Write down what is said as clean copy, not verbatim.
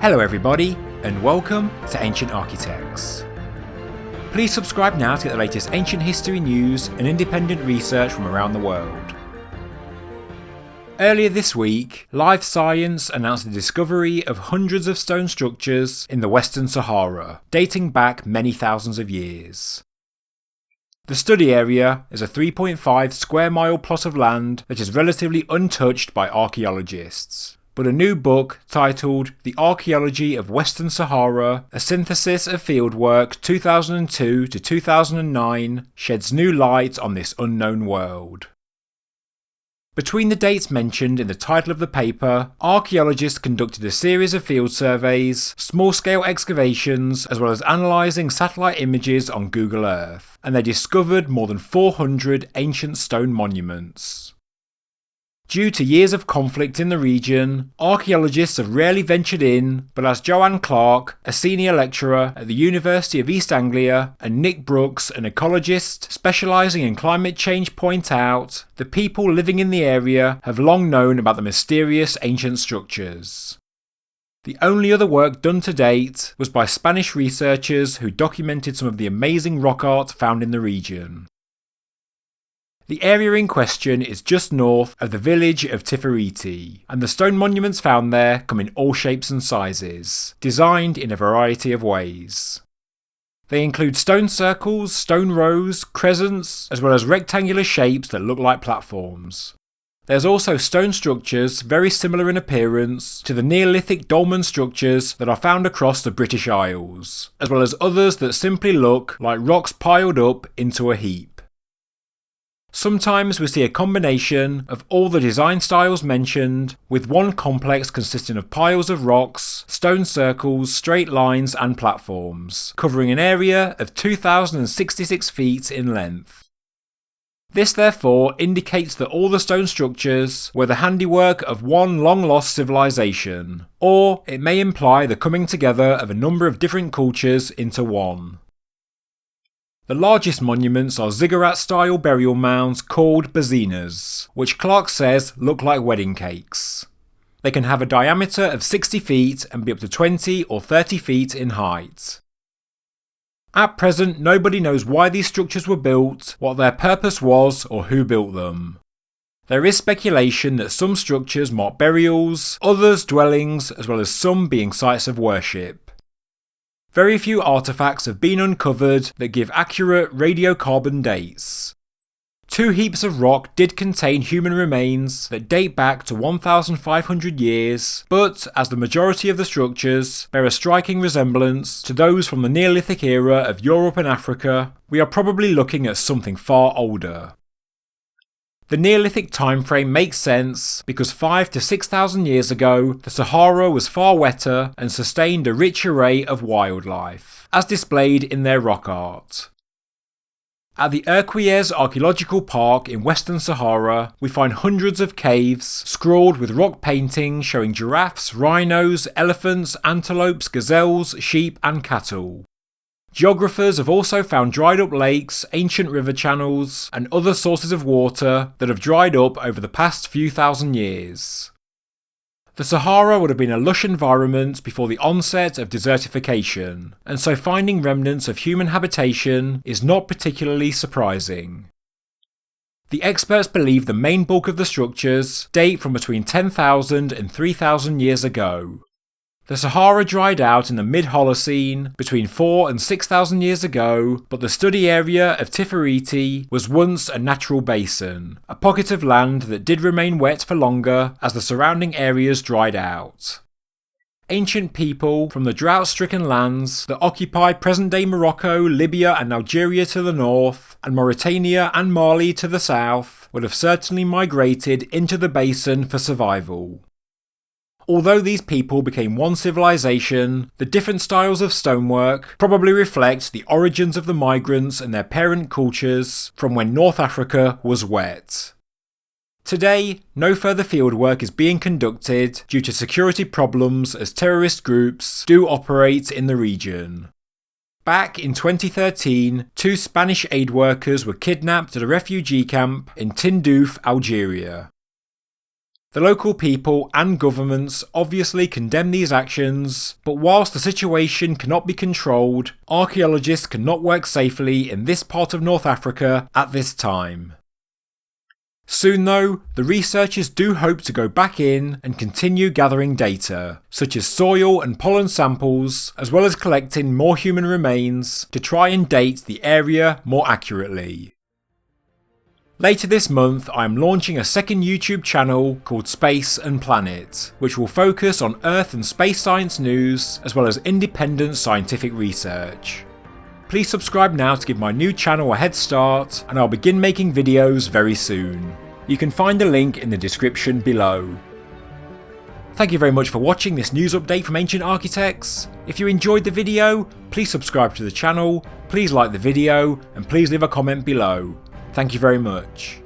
Hello everybody, and welcome to Ancient Architects. Please subscribe now to get the latest ancient history news and independent research from around the world. Earlier this week, Live Science announced the discovery of hundreds of stone structures in the Western Sahara, dating back many thousands of years. The study area is a 3.5 square mile plot of land that is relatively untouched by archaeologists. But a new book titled The Archaeology of Western Sahara, a Synthesis of Fieldwork 2002 to 2009 sheds new light on this unknown world. Between the dates mentioned in the title of the paper, archaeologists conducted a series of field surveys, small-scale excavations, as well as analysing satellite images on Google Earth, and they discovered more than 400 ancient stone monuments. Due to years of conflict in the region, archaeologists have rarely ventured in, but as Joanne Clark, a senior lecturer at the University of East Anglia, and Nick Brooks, an ecologist specialising in climate change, point out, the people living in the area have long known about the mysterious ancient structures. The only other work done to date was by Spanish researchers who documented some of the amazing rock art found in the region. The area in question is just north of the village of Tifariti, and the stone monuments found there come in all shapes and sizes, designed in a variety of ways. They include stone circles, stone rows, crescents, as well as rectangular shapes that look like platforms. There's also stone structures very similar in appearance to the Neolithic dolmen structures that are found across the British Isles, as well as others that simply look like rocks piled up into a heap. Sometimes we see a combination of all the design styles mentioned, with one complex consisting of piles of rocks, stone circles, straight lines and platforms, covering an area of 2,066 feet in length. This therefore indicates that all the stone structures were the handiwork of one long-lost civilization, or it may imply the coming together of a number of different cultures into one. The largest monuments are ziggurat-style burial mounds called bazinas, which Clark says look like wedding cakes. They can have a diameter of 60 feet and be up to 20 or 30 feet in height. At present, nobody knows why these structures were built, what their purpose was, or who built them. There is speculation that some structures mark burials, others dwellings, as well as some being sites of worship. Very few artefacts have been uncovered that give accurate radiocarbon dates. 2 heaps of rock did contain human remains that date back to 1,500 years, but as the majority of the structures bear a striking resemblance to those from the Neolithic era of Europe and Africa, we are probably looking at something far older. The Neolithic timeframe makes sense because 5,000 to 6,000 years ago, the Sahara was far wetter and sustained a rich array of wildlife, as displayed in their rock art. At the Urquiez Archaeological Park in Western Sahara, we find hundreds of caves scrawled with rock paintings showing giraffes, rhinos, elephants, antelopes, gazelles, sheep and cattle. Geographers have also found dried up lakes, ancient river channels, and other sources of water that have dried up over the past few thousand years. The Sahara would have been a lush environment before the onset of desertification, and so finding remnants of human habitation is not particularly surprising. The experts believe the main bulk of the structures date from between 10,000 and 3,000 years ago. The Sahara dried out in the mid-Holocene between 4,000 and 6,000 years ago, but the study area of Tifariti was once a natural basin, a pocket of land that did remain wet for longer as the surrounding areas dried out. Ancient people from the drought-stricken lands that occupy present-day Morocco, Libya and Algeria to the north, and Mauritania and Mali to the south, would have certainly migrated into the basin for survival. Although these people became one civilization, the different styles of stonework probably reflect the origins of the migrants and their parent cultures from when North Africa was wet. Today, no further fieldwork is being conducted due to security problems as terrorist groups do operate in the region. Back in 2013, 2 Spanish aid workers were kidnapped at a refugee camp in Tindouf, Algeria. The local people and governments obviously condemn these actions, but whilst the situation cannot be controlled, archaeologists cannot work safely in this part of North Africa at this time. Soon though, the researchers do hope to go back in and continue gathering data, such as soil and pollen samples, as well as collecting more human remains to try and date the area more accurately. Later this month, I am launching a second YouTube channel called Space and Planet, which will focus on Earth and space science news, as well as independent scientific research. Please subscribe now to give my new channel a head start, and I'll begin making videos very soon. You can find the link in the description below. Thank you very much for watching this news update from Ancient Architects. If you enjoyed the video, please subscribe to the channel, please like the video, and please leave a comment below. Thank you very much.